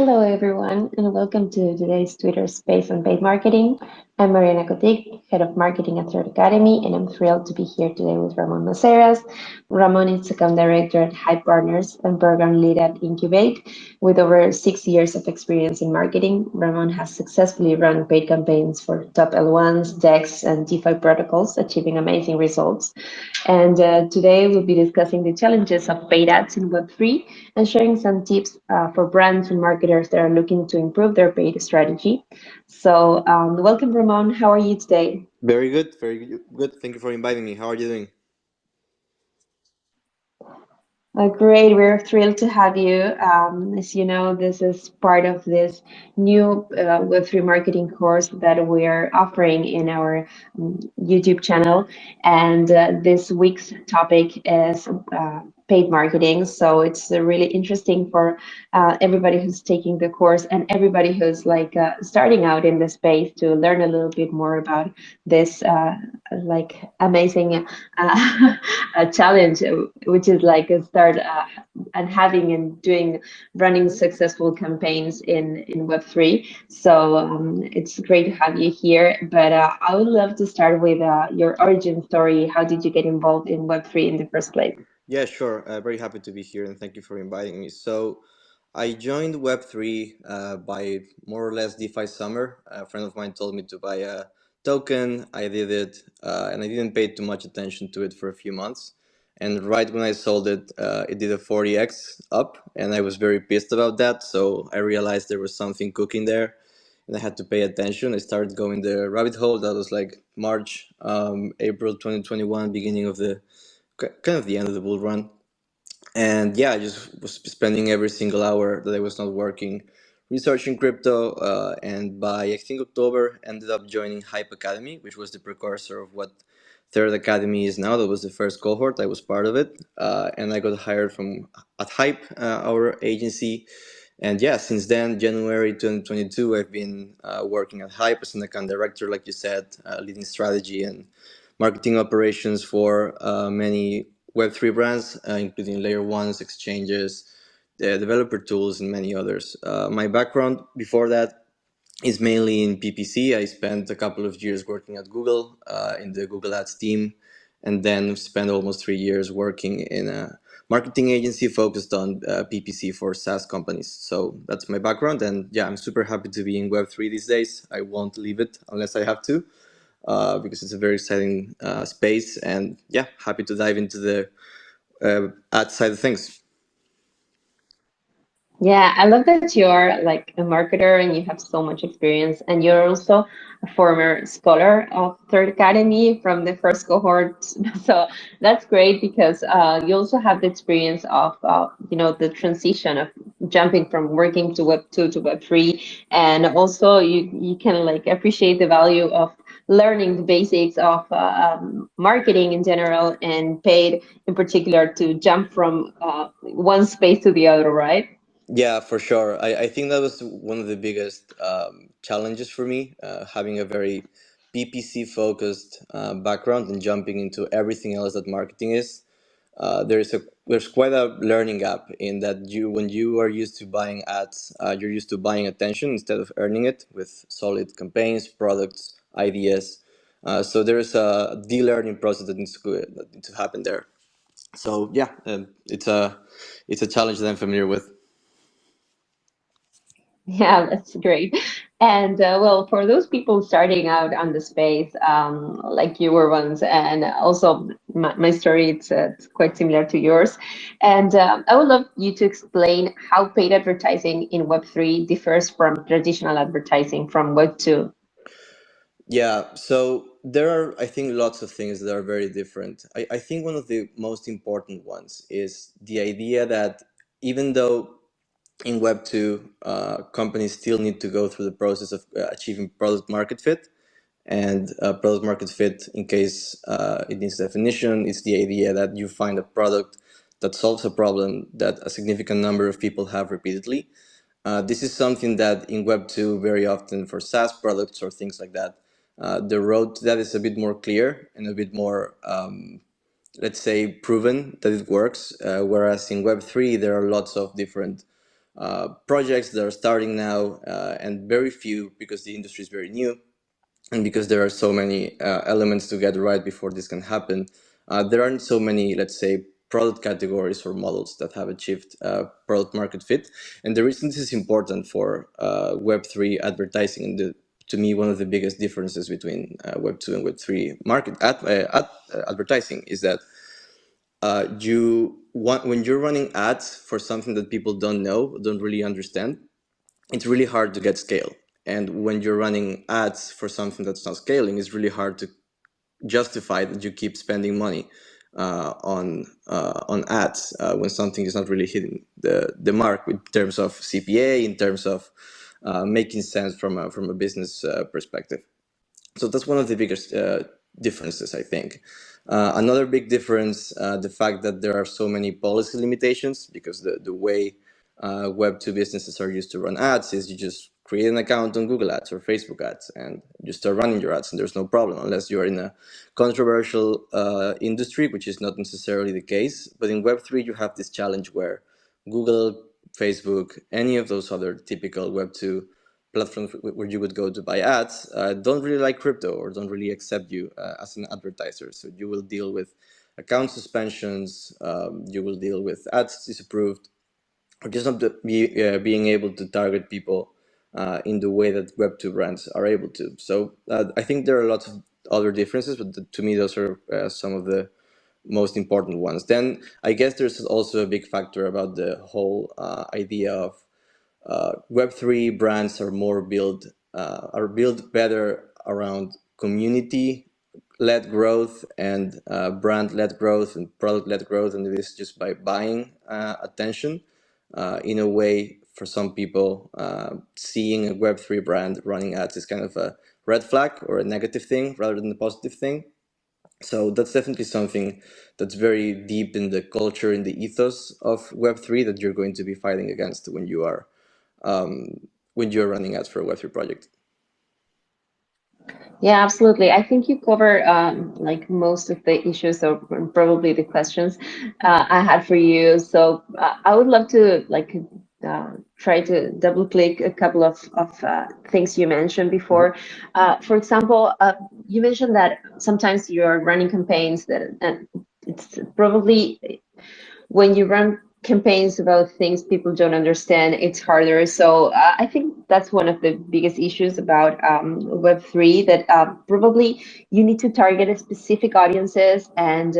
Hello, everyone, and welcome to today's Twitter Space on Paid Marketing. I'm Mariana Kotik, Head of Marketing at Third Academy, and I'm thrilled to be here today with Ramon Maceiras. Ramon is Account Director at Hype Partners and Program Lead at Incubate. With over 6 years of experience in marketing, Ramon has successfully run paid campaigns for top L1s, DEX, and DeFi protocols, achieving amazing results. And today we'll be discussing the challenges of paid ads in Web3 and sharing some tips for brands and marketers that are looking to improve their paid strategy. So, welcome, Ramon. How are you today? Very good, very good. Thank you for inviting me. How are you doing? Great, we're thrilled to have you. As you know, this is part of this new Web3 marketing course that we're offering in our YouTube channel. And this week's topic is paid marketing. So it's really interesting for everybody who's taking the course and everybody who's like starting out in the space to learn a little bit more about this like amazing challenge, which is like a start and having and doing running successful campaigns in Web3. So it's great to have you here. But I would love to start with your origin story. How did you get involved in Web3 in the first place? Yeah, sure. Very happy to be here and thank you for inviting me. So, I joined Web3 by more or less DeFi summer. A friend of mine told me to buy a token. I did it and I didn't pay too much attention to it for a few months. And right when I sold it, it did a 40x up, and I was very pissed about that. So, I realized there was something cooking there and I had to pay attention. I started going the rabbit hole. That was like March, April 2021, beginning of the kind of the end of the bull run. And yeah, I just was spending every single hour that I was not working researching crypto. And by I think October, ended up joining Hype Academy, which was the precursor of what Third Academy is now. That was the first cohort. I was part of it, and I got hired from at Hype, our agency. And yeah, since then, January 2022, I've been working at Hype as an account director, like you said, leading strategy and marketing operations for many Web3 brands, including layer ones, exchanges, developer tools, and many others. My background before that is mainly in PPC. I spent a couple of years working at Google in the Google Ads team, and then spent almost 3 years working in a marketing agency focused on PPC for SaaS companies. So that's my background, and yeah, I'm super happy to be in Web3 these days. I won't leave it unless I have to, because it's a very exciting space, and yeah, happy to dive into the ad side of things. Yeah, I love that you're like a marketer and you have so much experience, and you're also a former scholar of Third Academy from the first cohort. So that's great because you also have the experience of the transition of jumping from working to Web 2 to Web 3, and also you can like appreciate the value of learning the basics of marketing in general and paid in particular to jump from one space to the other, right? Yeah, for sure. I think that was one of the biggest challenges for me, having a very PPC focused background and jumping into everything else that marketing is. There's quite a learning gap in that when you are used to buying ads, you're used to buying attention instead of earning it with solid campaigns, products, ideas. So there's a de-learning process that needs to happen there. So yeah, it's a challenge that I'm familiar with. Yeah, that's great. And well, for those people starting out on the space, like you were once, and also my story, it's quite similar to yours. And I would love you to explain how paid advertising in Web3 differs from traditional advertising from Web 2. Yeah, so there are, I think, lots of things that are very different. I think one of the most important ones is the idea that even though in Web 2, companies still need to go through the process of achieving product market fit, and product market fit, in case it needs definition, is the idea that you find a product that solves a problem that a significant number of people have repeatedly. This is something that in Web 2, very often for SaaS products or things like that, the road to that is a bit more clear and a bit more, let's say, proven that it works. Whereas in Web 3, there are lots of different projects that are starting now, and very few because the industry is very new and because there are so many elements to get right before this can happen. There aren't so many, let's say, product categories or models that have achieved product market fit. And the reason this is important for Web3 advertising, and to me, one of the biggest differences between Web2 and Web3 advertising is that when you're running ads for something that people don't know, don't really understand, it's really hard to get scale. And when you're running ads for something that's not scaling, it's really hard to justify that you keep spending money on ads when something is not really hitting the mark in terms of CPA, in terms of making sense from a business perspective. So that's one of the biggest differences, I think. Another big difference, the fact that there are so many policy limitations, because the way Web2 businesses are used to run ads is you just create an account on Google Ads or Facebook Ads and you start running your ads, and there's no problem unless you're in a controversial industry, which is not necessarily the case. But in Web3, you have this challenge where Google, Facebook, any of those other typical Web2 platforms where you would go to buy ads don't really like crypto or don't really accept you as an advertiser. So you will deal with account suspensions, you will deal with ads disapproved, or just not being able to target people in the way that Web2 brands are able to. So I think there are lots of other differences, but to me, those are some of the most important ones. Then I guess there's also a big factor about the whole idea of Web3 brands are built better around community led growth and brand led growth and product led growth, and it is just by buying attention. In a way, for some people, seeing a Web3 brand running ads is kind of a red flag or a negative thing rather than a positive thing. So that's definitely something that's very deep in the culture, in the ethos of Web3 that you're going to be fighting against when you're running ads for a Web3 project. Yeah, absolutely. I think you covered like most of the issues or probably the questions I had for you. So I would love to like try to double click a couple of things you mentioned before. For example, you mentioned that sometimes you're running campaigns that and it's probably when you run campaigns about things people don't understand, it's harder. So I think that's one of the biggest issues about Web3 that probably you need to target a specific audiences and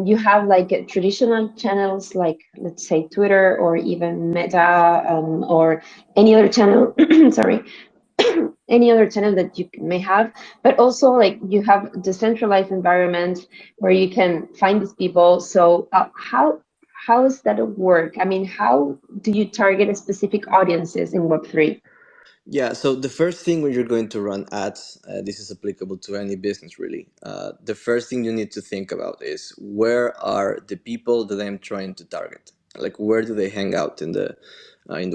you have like traditional channels like let's say Twitter or even Meta or any other channel. Sorry, any other channel that you may have, but also like you have decentralized environment where you can find these people. So how does that work? I mean, how do you target a specific audiences in Web3? Yeah, so the first thing when you're going to run ads, this is applicable to any business really. The first thing you need to think about is where are the people that I'm trying to target? Like where do they hang out in the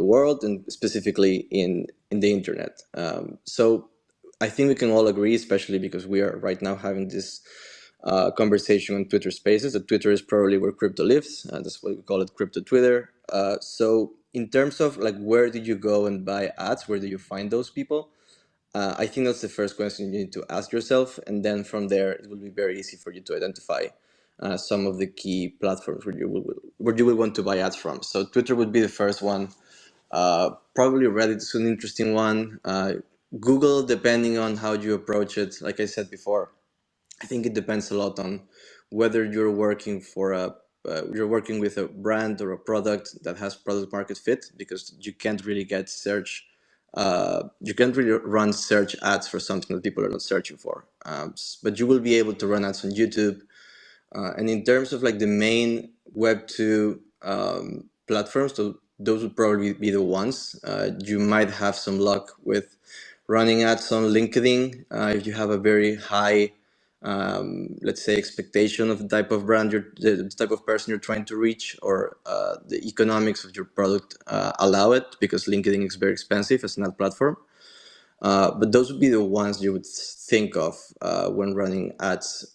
world and specifically in the internet? So I think we can all agree, especially because we are right now having this conversation on Twitter Spaces, that Twitter is probably where crypto lives. That's why we call it crypto Twitter. So in terms of like where did you go and buy ads? Where do you find those people? I think that's the first question you need to ask yourself, and then from there it will be very easy for you to identify some of the key platforms where you will want to buy ads from. So Twitter would be the first one. Probably Reddit is an interesting one. Google, depending on how you approach it. Like I said before, I think it depends a lot on whether you're working with a brand or a product that has product market fit, because you can't really run search ads for something that people are not searching for. But you will be able to run ads on YouTube, and in terms of like the main Web2 platforms, so those would probably be the ones. You might have some luck with running ads on LinkedIn if you have a very high, let's say, expectation of the type of brand the type of person you're trying to reach, or the economics of your product allow it, because LinkedIn is very expensive as an ad platform. But those would be the ones you would think of when running ads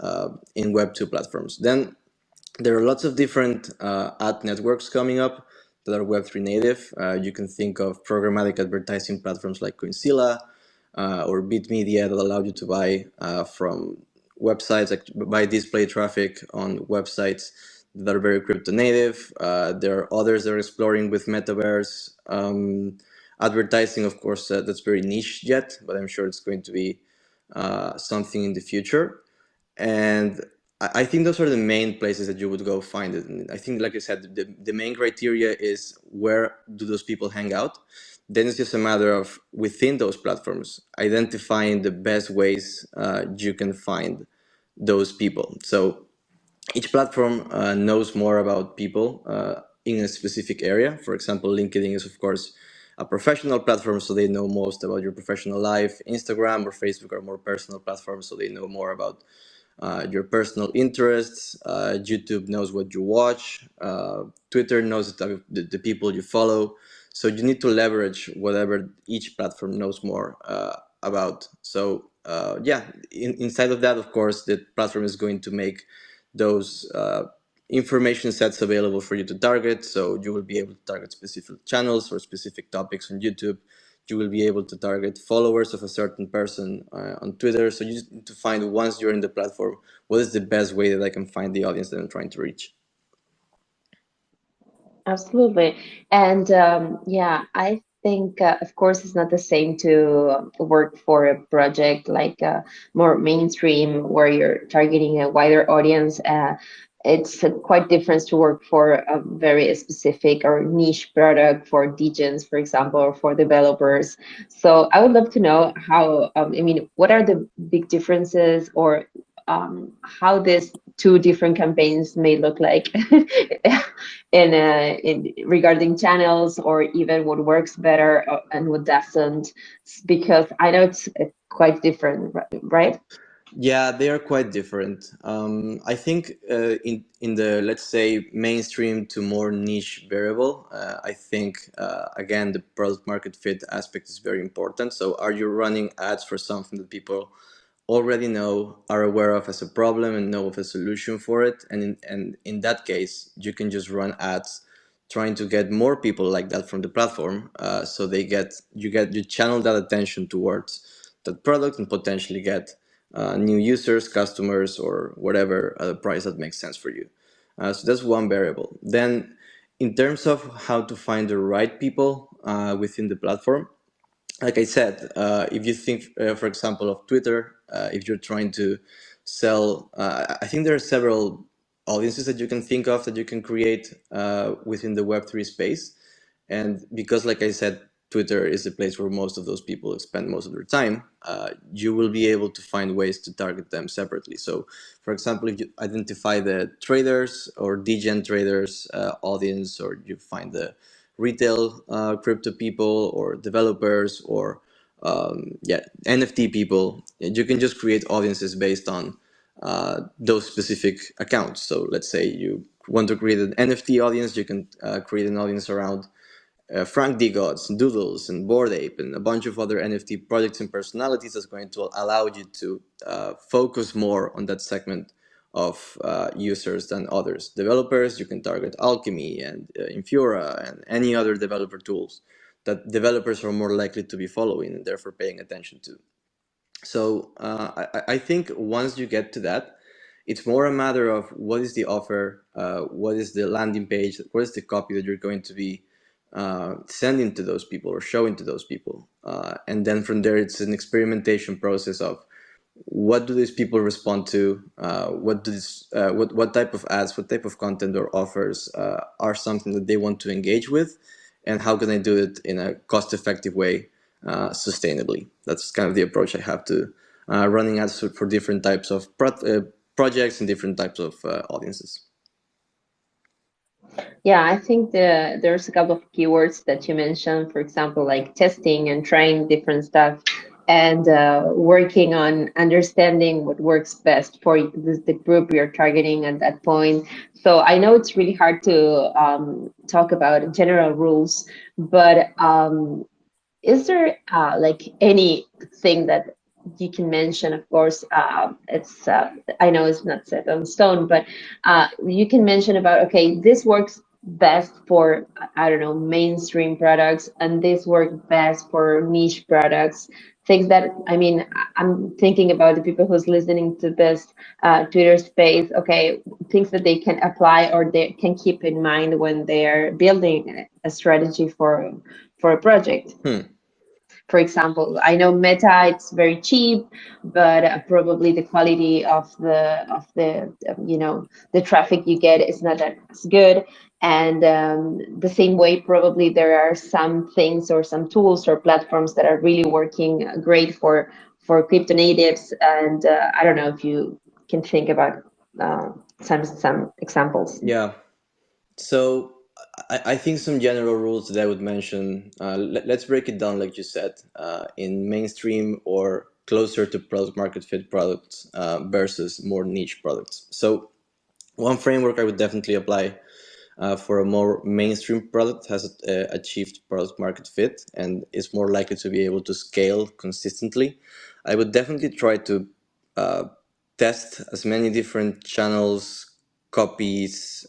in Web2 platforms. Then there are lots of different ad networks coming up. that are Web3 native. You can think of programmatic advertising platforms like Coinsilla or BitMedia that allow you to buy from websites, like buy display traffic on websites that are very crypto native. There are others that are exploring with metaverse advertising, of course, that's very niche yet, but I'm sure it's going to be something in the future. And I think those are the main places that you would go find it. And I think, like I said, the main criteria is where do those people hang out. Then it's just a matter of within those platforms identifying the best ways you can find those people. So each platform knows more about people in a specific area. For example, LinkedIn is, of course, a professional platform, so they know most about your professional life. Instagram or Facebook are more personal platforms, so they know more about your personal interests. YouTube knows what you watch. Twitter knows the people you follow. So you need to leverage whatever each platform knows more about. So yeah, inside of that, of course, the platform is going to make those information sets available for you to target. So you will be able to target specific channels or specific topics on YouTube. You will be able to target followers of a certain person on Twitter. So you just need to find, once you're in the platform, what is the best way that I can find the audience that I'm trying to reach. Absolutely. And yeah, I think, of course, it's not the same to work for a project like more mainstream where you're targeting a wider audience. It's quite different to work for a very specific or niche product for DJs, for example, or for developers. So I would love to know how, I mean, what are the big differences or how these two different campaigns may look like in regarding channels or even what works better and what doesn't, because I know it's quite different, right? Yeah, they are quite different. I think in the, let's say, mainstream to more niche variable, I think again the product market fit aspect is very important. So, are you running ads for something that people already know, are aware of as a problem, and know of a solution for it? And in that case, you can just run ads trying to get more people like that from the platform, so you channel that attention towards that product and potentially get new users, customers, or whatever price that makes sense for you. So that's one variable. Then, in terms of how to find the right people within the platform, like I said, if you think, for example, of Twitter, if you're trying to sell, I think there are several audiences that you can think of that you can create within the Web3 space. And because, like I said, Twitter is the place where most of those people spend most of their time, you will be able to find ways to target them separately. So, for example, if you identify the traders or degen traders audience, or you find the retail crypto people or developers or yeah, NFT people, you can just create audiences based on those specific accounts. So let's say you want to create an NFT audience, you can create an audience around Frank D. Gods, Doodles, and Bored Ape, and a bunch of other NFT projects and personalities that's going to allow you to focus more on that segment of users than others. Developers, you can target Alchemy and Infura and any other developer tools that developers are more likely to be following and therefore paying attention to. So I think once you get to that, it's more a matter of what is the offer, what is the landing page, what is the copy that you're going to be sending to those people or showing to those people. And then from there, it's an experimentation process of what do these people respond to, what type of ads, what type of content or offers are something that they want to engage with, and how can I do it in a cost effective way, sustainably. That's kind of the approach I have to running ads for different types of projects and different types of audiences. Yeah, I think there's a couple of keywords that you mentioned, for example, like testing and trying different stuff and working on understanding what works best for the group you're targeting at that point. So I know it's really hard to talk about general rules, but is there like anything that you can mention? Of course, I know it's not set on stone, but you can mention about, okay, this works best for, I don't know, mainstream products, and this work best for niche products. Things that, I mean, I'm thinking about the people who's listening to this Twitter space. Okay, things that they can apply or they can keep in mind when they're building a strategy for a project. Hmm. For example, I know Meta, it's very cheap, but probably the quality of the traffic you get is not that as good. And the same way, probably there are some things or some tools or platforms that are really working great for crypto natives. And I don't know if you can think about uh, some examples. Yeah. So I think some general rules that I would mention. Let's break it down, like you said, in mainstream or closer to product market fit products versus more niche products. So one framework I would definitely apply for a more mainstream product has achieved product market fit and is more likely to be able to scale consistently. I would definitely try to uh, test as many different channels, copies,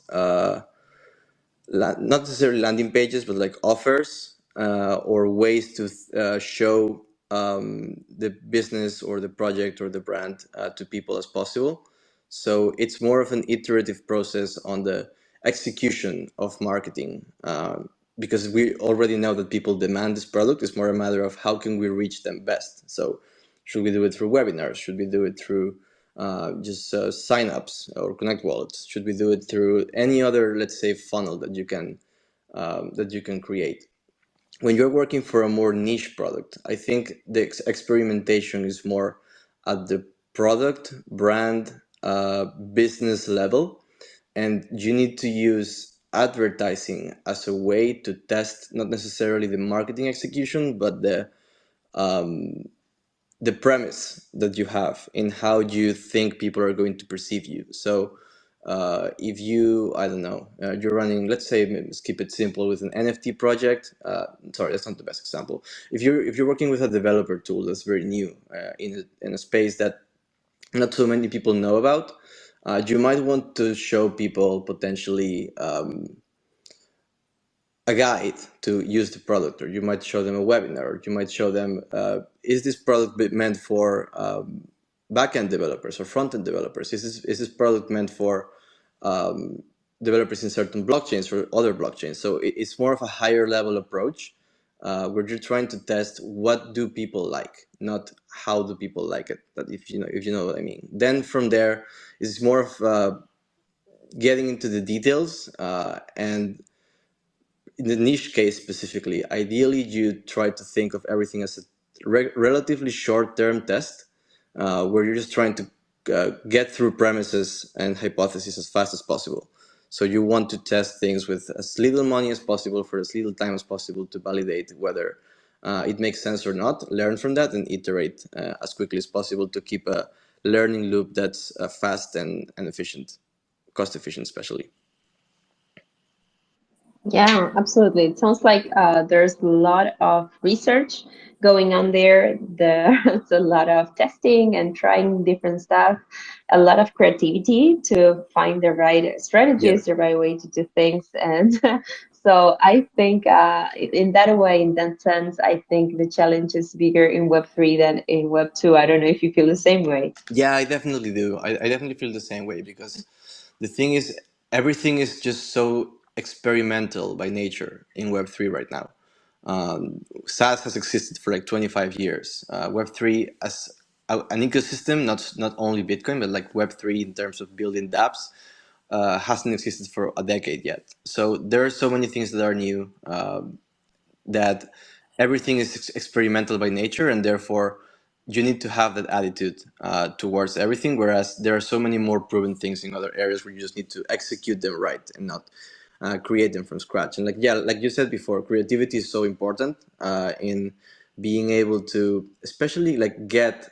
not necessarily landing pages, but like offers or ways to show the business or the project or the brand to people as possible. So it's more of an iterative process on the execution of marketing because we already know that people demand this product. It's more a matter of how can we reach them best. So should we do it through webinars? Should we do it through just signups or connect wallets? Should we do it through any other, let's say, funnel that you can create? When you're working for a more niche product, I think the experimentation is more at the product, brand, business level, and you need to use advertising as a way to test not necessarily the marketing execution, but the premise that you have in how you think people are going to perceive you. So if you, I don't know, you're running, let's say, let's keep it simple with an NFT project. Sorry, that's not the best example. If you're working with a developer tool that's very new in a space that not so many people know about, you might want to show people potentially a guide to use the product, or you might show them a webinar, or you might show them is this product meant for backend developers or front-end developers? Is this product meant for developers in certain blockchains or other blockchains? So it's more of a higher level approach where you're trying to test what do people like, not how do people like it. But if you know what I mean, then from there it's more of getting into the details and in the niche case specifically, ideally you try to think of everything as a relatively short-term test, where you're just trying to get through premises and hypotheses as fast as possible. So you want to test things with as little money as possible for as little time as possible to validate whether it makes sense or not. Learn from that and iterate as quickly as possible to keep a learning loop that's fast and efficient, cost efficient, especially. Yeah, absolutely. It sounds like there's a lot of research going on there. There's a lot of testing and trying different stuff, a lot of creativity to find the right Yeah. strategies, the right way to do things. And so I think in that way, in that sense, I think the challenge is bigger in Web3 than in Web2. I don't know if you feel the same way. Yeah, I definitely do. I definitely feel the same way because the thing is, everything is just so experimental by nature in Web3 right now. SaaS has existed for like 25 years. Web3 as an ecosystem, not only Bitcoin, but like Web3 in terms of building dApps, hasn't existed for a decade yet. So there are so many things that are new. That everything is experimental by nature, and therefore you need to have that attitude towards everything. Whereas there are so many more proven things in other areas where you just need to execute them right and not create them from scratch. And like yeah, like you said before, creativity is so important in being able to, especially like get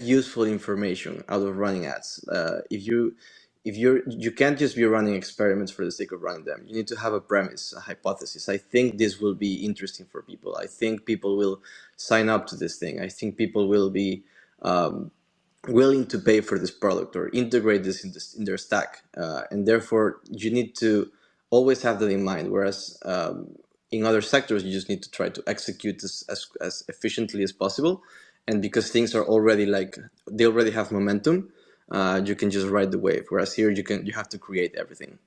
useful information out of running ads. You can't just be running experiments for the sake of running them. You need to have a premise, a hypothesis. I think this will be interesting for people. I think people will sign up to this thing. I think people will be willing to pay for this product or integrate this in their stack. And therefore, you need to always have that in mind. Whereas in other sectors, you just need to try to execute this as efficiently as possible. And because things are already like they already have momentum, you can just ride the wave. Whereas here, you have to create everything.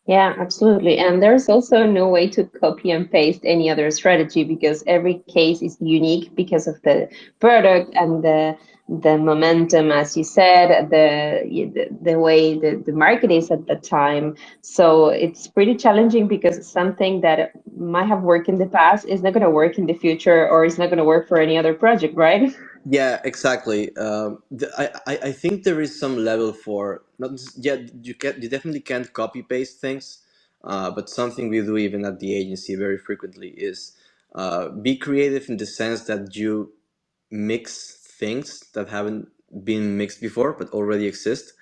Yeah, absolutely. And there's also no way to copy and paste any other strategy because every case is unique because of the product and the momentum, as you said, the way the market is at the time. So it's pretty challenging because something that might have worked in the past is not going to work in the future or is not going to work for any other project, right? Yeah, exactly. I think there is some level for not yeah you definitely can't copy paste things, but something we do even at the agency very frequently is be creative in the sense that you mix things that haven't been mixed before but already exist.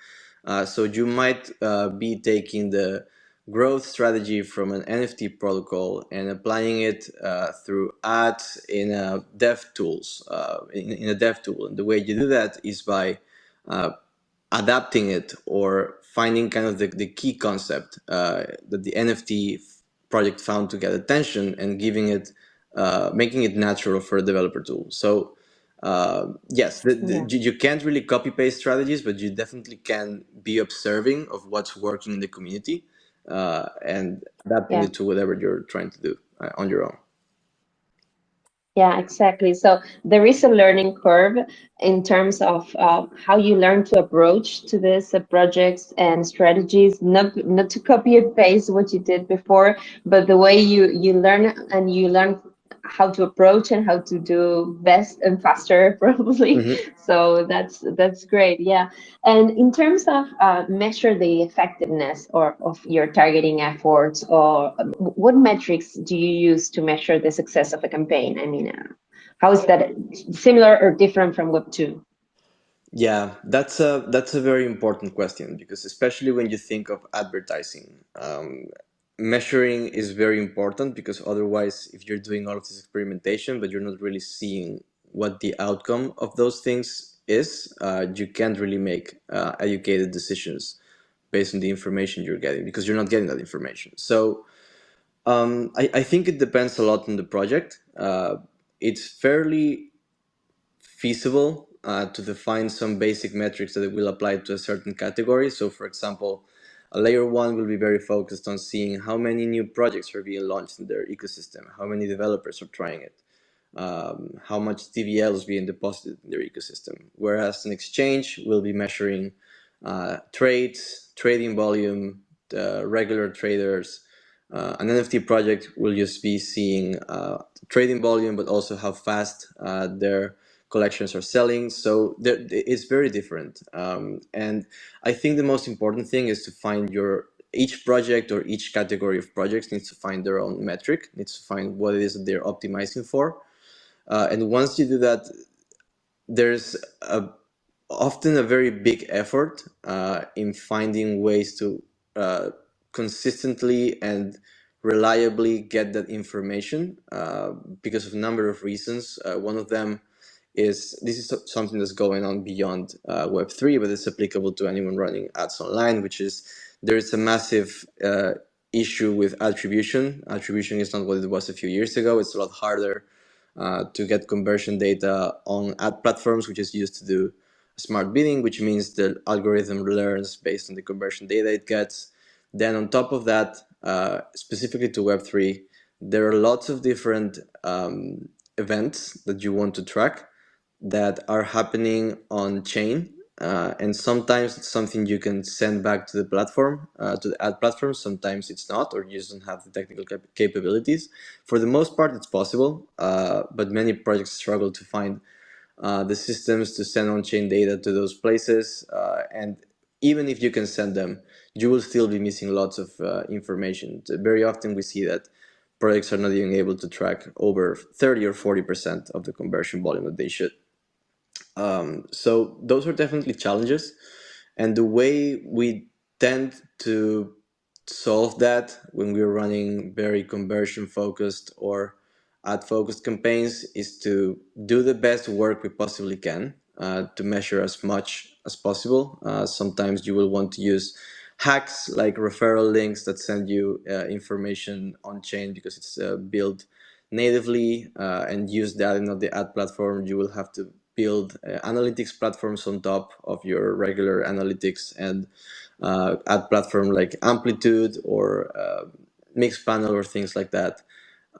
So you might be taking the growth strategy from an NFT protocol and applying it through ads in a dev tools in a dev tool. And the way you do that is by uh, adapting it or finding kind of the key concept that the NFT project found to get attention and giving it, making it natural for a developer tool. So, yes, Yeah, you can't really copy paste strategies, but you definitely can be observing of what's working in the community and adapting yeah. it to whatever you're trying to do on your own. Yeah, exactly. So there is a learning curve in terms of how you learn to approach to these projects and strategies, not to copy and paste what you did before, but the way you learn and you learn how to approach and how to do best and faster, probably. Mm-hmm. So that's great. Yeah. And in terms of measure the effectiveness or of your targeting efforts, or what metrics do you use to measure the success of a campaign? I mean, how is that similar or different from Web 2? Yeah, that's a very important question because especially when you think of advertising, measuring is very important because otherwise, if you're doing all of this experimentation but you're not really seeing what the outcome of those things is, you can't really make educated decisions based on the information you're getting because you're not getting that information. So I think it depends a lot on the project. It's fairly feasible to define some basic metrics that will apply to a certain category. So, for example, a layer one will be very focused on seeing how many new projects are being launched in their ecosystem, how many developers are trying it, how much TVL is being deposited in their ecosystem. Whereas an exchange will be measuring trades, trading volume, regular traders. An NFT project will just be seeing trading volume, but also how fast their collections are selling. So it's very different. And I think the most important thing is to find your each project or each category of projects needs to find their own metric, needs to find what it is that they're optimizing for. And once you do that, there's often a very big effort in finding ways to uh, consistently and reliably get that information because of a number of reasons. One of them is this is something that's going on beyond Web3, but it's applicable to anyone running ads online, which is there is a massive issue with attribution. Attribution is not what it was a few years ago. It's a lot harder to get conversion data on ad platforms, which is used to do smart bidding, which means the algorithm learns based on the conversion data it gets. Then on top of that, specifically to Web3, there are lots of different events that you want to track that are happening on chain. And sometimes it's something you can send back to the platform, to the ad platform. Sometimes it's not, or you just don't have the technical capabilities. For the most part, it's possible, but many projects struggle to find the systems to send on-chain data to those places. And even if you can send them, you will still be missing lots of information. Very often we see that projects are not even able to track over 30 or 40% of the conversion volume that they should. So those are definitely challenges. And the way we tend to solve that when we're running very conversion focused or ad focused campaigns is to do the best work we possibly can to measure as much as possible. Sometimes you will want to use hacks like referral links that send you information on chain because it's built natively, and use that in the ad platform. You will have to build analytics platforms on top of your regular analytics and ad platform like Amplitude or Mixpanel or things like that.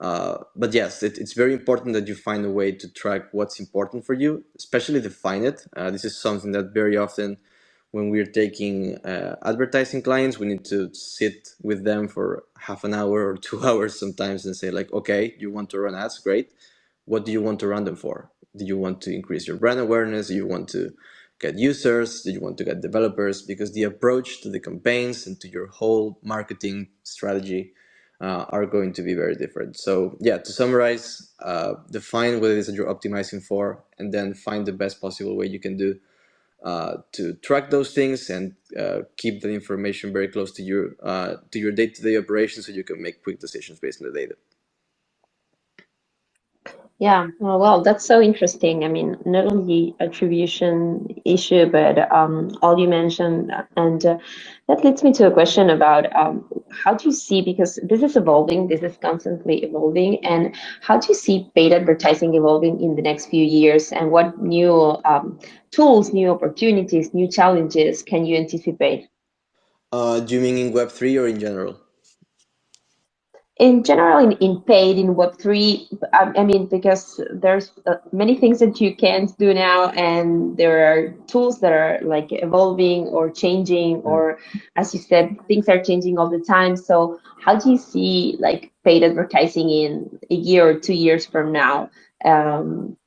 But yes, it's very important that you find a way to track what's important for you, especially define it. This is something that very often, when we're taking advertising clients, we need to sit with them for half an hour or 2 hours sometimes and say, like, okay, you want to run ads? Great. What do you want to run them for? Do you want to increase your brand awareness? Do you want to get users? Do you want to get developers? Because the approach to the campaigns and to your whole marketing strategy are going to be very different. So yeah, to summarize, define what it is that you're optimizing for, and then find the best possible way you can do to track those things and keep the information very close to your day-to-day operations, so you can make quick decisions based on the data. Yeah, well, that's so interesting. I mean, not only attribution issue, but all you mentioned, and that leads me to a question about how do you see, because this is evolving, this is constantly evolving, and how do you see paid advertising evolving in the next few years, and what new tools, new opportunities, new challenges can you anticipate? Do you mean in Web3 or in general? In general, in paid in Web3, I mean, because there's many things that you can't do now, and there are tools that are like evolving or changing, or as you said, things are changing all the time. So how do you see like paid advertising in a year or 2 years from now?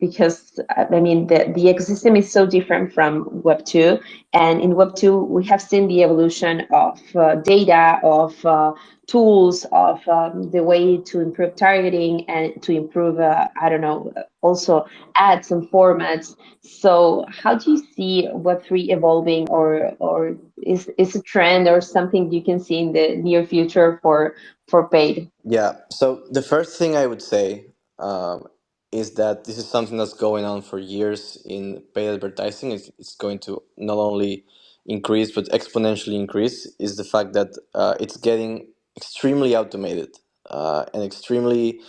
Because I mean, the ecosystem is so different from Web2, and in Web2 we have seen the evolution of data, of tools, of the way to improve targeting and to improve, I don't know, also ads and formats. So how do you see Web3 evolving, or is a trend or something you can see in the near future for paid? Yeah. So the first thing I would say is that this is something that's going on for years in paid advertising. It's going to not only increase but exponentially increase. Is the fact that it's getting extremely automated and extremely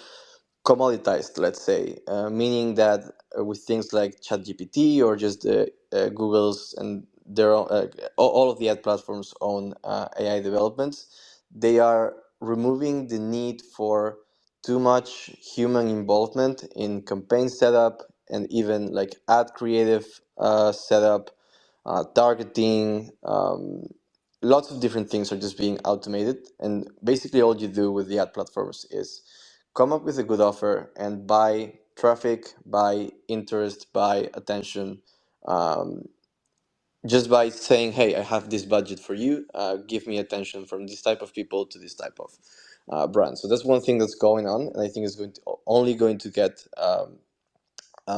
commoditized, let's say, meaning that with things like ChatGPT or just Google's and their own, all of the ad platforms' own AI developments, they are removing the need for too much human involvement in campaign setup and even like ad creative setup, targeting. Lots of different things are just being automated, and basically all you do with the ad platforms is come up with a good offer and buy traffic, buy interest, buy attention, um, just by saying, hey, I have this budget for you, give me attention from this type of people to this type of brand. So that's one thing that's going on, and I think it's only going to get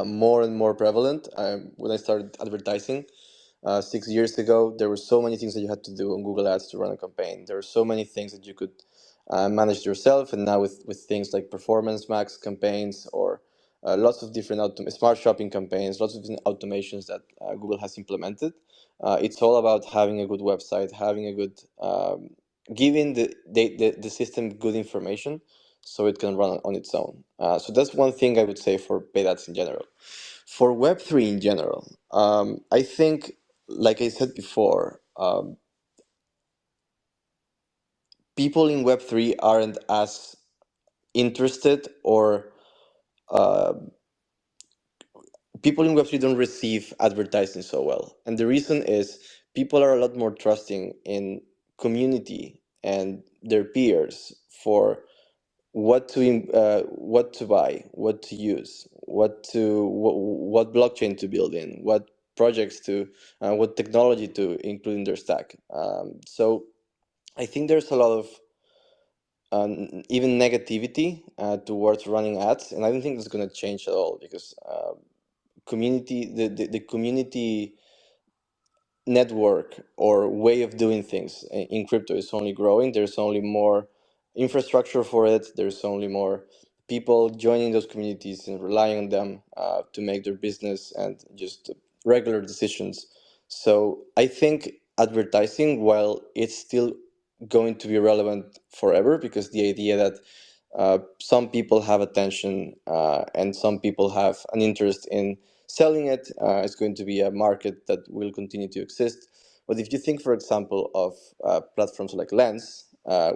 more and more prevalent. When I started advertising 6 years ago, there were so many things that you had to do on Google Ads to run a campaign. There were so many things that you could manage yourself, and now with things like Performance Max campaigns or lots of different smart shopping campaigns, lots of different automations that Google has implemented. It's all about having a good website, having a good giving the system good information so it can run on its own. So that's one thing I would say for paid ads in general. For Web3 in general, I think, like I said before, people in Web3 aren't as interested, or uh, people in Web3 don't receive advertising so well. And the reason is people are a lot more trusting in community and their peers for what to buy, what to use, what blockchain to build in, what projects to, what technology to include in their stack. So I think there's a lot of even negativity towards running ads, and I don't think that's going to change at all because the community network or way of doing things in crypto is only growing. There's only more infrastructure for it. There's only more people joining those communities and relying on them to make their business and just regular decisions. So I think advertising, while it's still going to be relevant forever, because the idea that some people have attention and some people have an interest in selling it is going to be a market that will continue to exist. But if you think, for example, of platforms like Lens,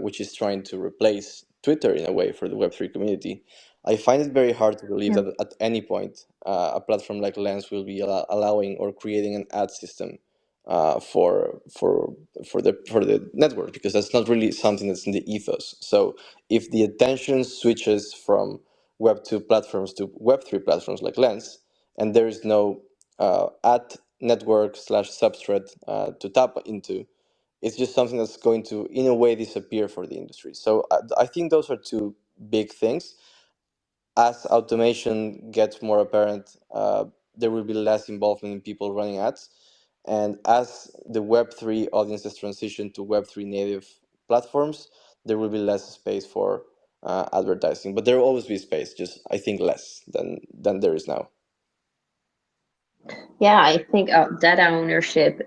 which is trying to replace Twitter in a way for the Web3 community, I find it very hard to believe Yeah. that at any point a platform like Lens will be allowing or creating an ad system uh, for for for the network, because that's not really something that's in the ethos. So if the attention switches from Web2 platforms to Web3 platforms like Lens, and there is no ad network slash substrate to tap into, it's just something that's going to, in a way, disappear for the industry. So I think those are two big things. As automation gets more apparent, there will be less involvement in people running ads. And as the Web3 audiences transition to Web3 native platforms, there will be less space for advertising. But there will always be space, just I think less than there is now. Yeah, I think data ownership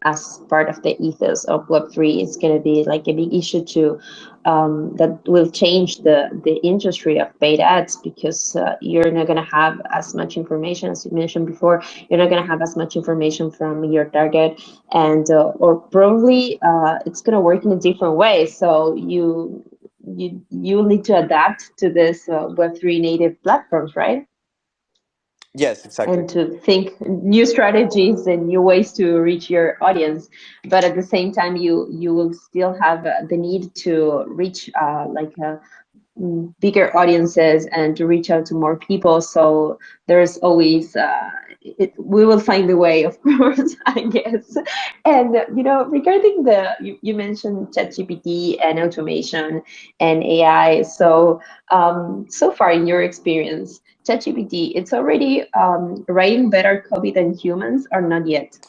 as part of the ethos of Web3 is going to be like a big issue too, that will change the industry of paid ads, because you're not going to have as much information as you mentioned before. You're not going to have as much information from your target, and or probably it's going to work in a different way. So you need to adapt to this Web3 native platforms, right? Yes, exactly. And to think new strategies and new ways to reach your audience, but at the same time you will still have the need to reach bigger audiences and to reach out to more people. So there's always we will find the way, of course, I guess. And regarding you mentioned ChatGPT and automation and AI. So so far in your experience, ChatGPT, it's already writing better copy than humans, or not yet?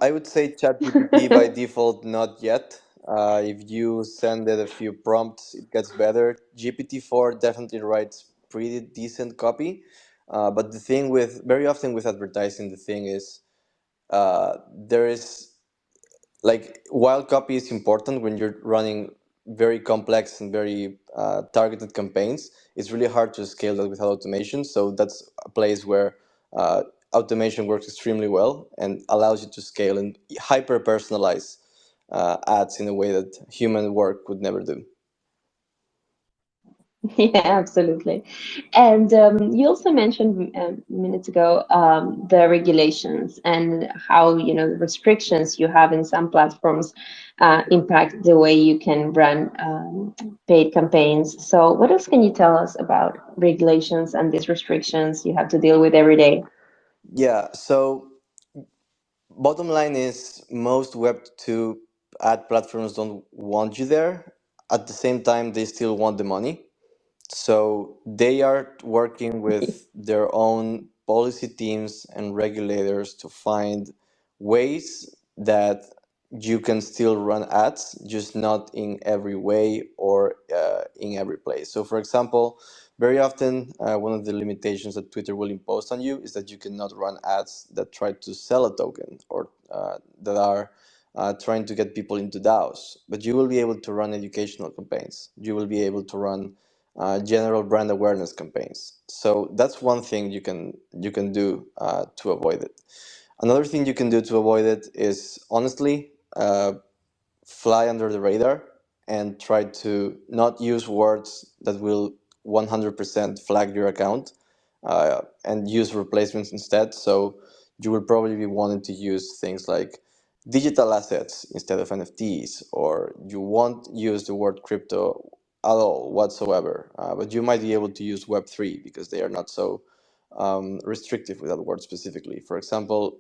I would say ChatGPT by default, not yet. If you send it a few prompts, it gets better. GPT-4 definitely writes pretty decent copy. But the thing with very often with advertising, the thing is there is, like, while copy is important when you're running very complex and very targeted campaigns, it's really hard to scale that without automation. So that's a place where uh, automation works extremely well and allows you to scale and hyper personalize ads in a way that human work would never do. Yeah, absolutely. And you also mentioned minutes ago the regulations and how, the restrictions you have in some platforms impact the way you can run paid campaigns. So, what else can you tell us about regulations and these restrictions you have to deal with every day? Yeah, so bottom line is most Web 2 ad platforms don't want you there. At the same time, they still want the money. So they are working with their own policy teams and regulators to find ways that you can still run ads, just not in every way or in every place. So, for example, very often one of the limitations that Twitter will impose on you is that you cannot run ads that try to sell a token or that are trying to get people into DAOs. But you will be able to run educational campaigns. You will be able to run general brand awareness campaigns. So that's one thing you can do to avoid it. Another thing you can do to avoid it is, honestly, fly under the radar and try to not use words that will 100% flag your account, and use replacements instead. So you will probably be wanting to use things like digital assets instead of NFTs, or you won't use the word crypto at all whatsoever. But you might be able to use Web3 because they are not so restrictive with that word specifically. For example,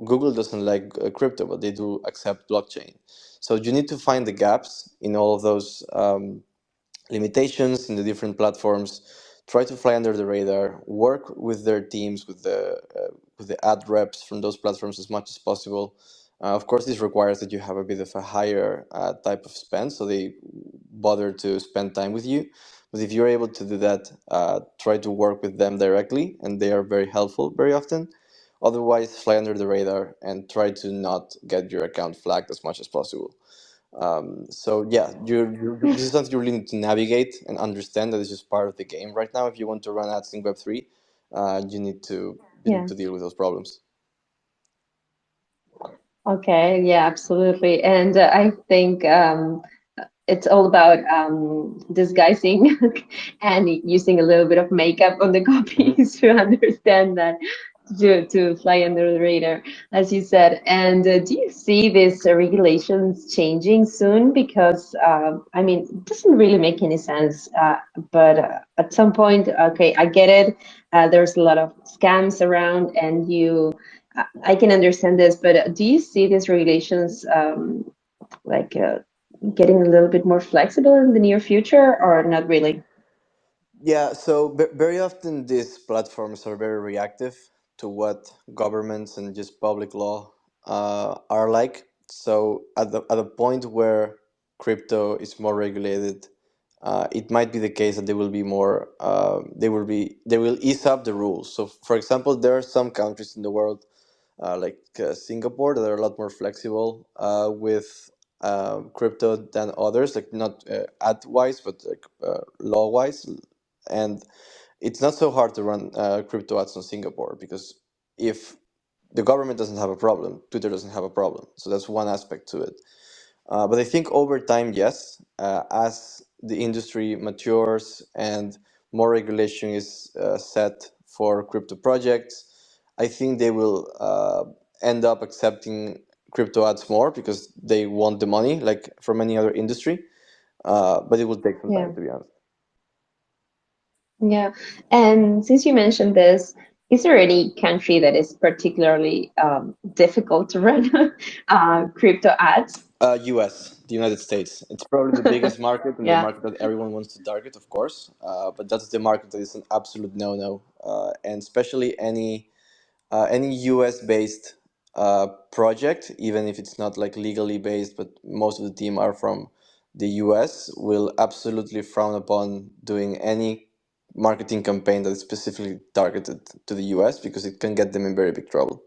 Google doesn't like crypto, but they do accept blockchain. So you need to find the gaps in all of those limitations in the different platforms. Try to fly under the radar. Work with their teams, with the ad reps from those platforms as much as possible. Of course, this requires that you have a bit of a higher type of spend, so they bother to spend time with you. But if you're able to do that, try to work with them directly, and they are very helpful very often. Otherwise, fly under the radar and try to not get your account flagged as much as possible. So yeah, this is something you really need to navigate and understand that it's just part of the game right now. If you want to run ads in Web3, you need Yeah. to deal with those problems. Okay. Yeah, absolutely. And I think it's all about disguising and using a little bit of makeup on the Hmm. copies to understand that to fly under the radar, as you said. And do you see these regulations changing soon? Because I mean, it doesn't really make any sense. But at some point, okay, I get it. There's a lot of scams around, and I can understand this. But do you see these regulations like getting a little bit more flexible in the near future, or not really? Yeah, so very often these platforms are very reactive to what governments and just public law are like. So at the point where crypto is more regulated, it might be the case that they will be more they will ease up the rules. So for example, there are some countries in the world like Singapore that are a lot more flexible with crypto than others, like not ad wise, but like law wise. And it's not so hard to run crypto ads on Singapore because if the government doesn't have a problem, Twitter doesn't have a problem. So that's one aspect to it. But I think over time, yes, as the industry matures and more regulation is set for crypto projects, I think they will end up accepting crypto ads more because they want the money, like from any other industry. But it will take some Yeah. time, to be honest. Yeah. And since you mentioned this, is there any country that is particularly difficult to run crypto ads? US, the United States. It's probably the biggest market and the Yeah. market that everyone wants to target, of course. But that's the market that is an absolute no-no, and especially any US based project, even if it's not like legally based, but most of the team are from the US, will absolutely frown upon doing any marketing campaign that is specifically targeted to the US because it can get them in very big trouble.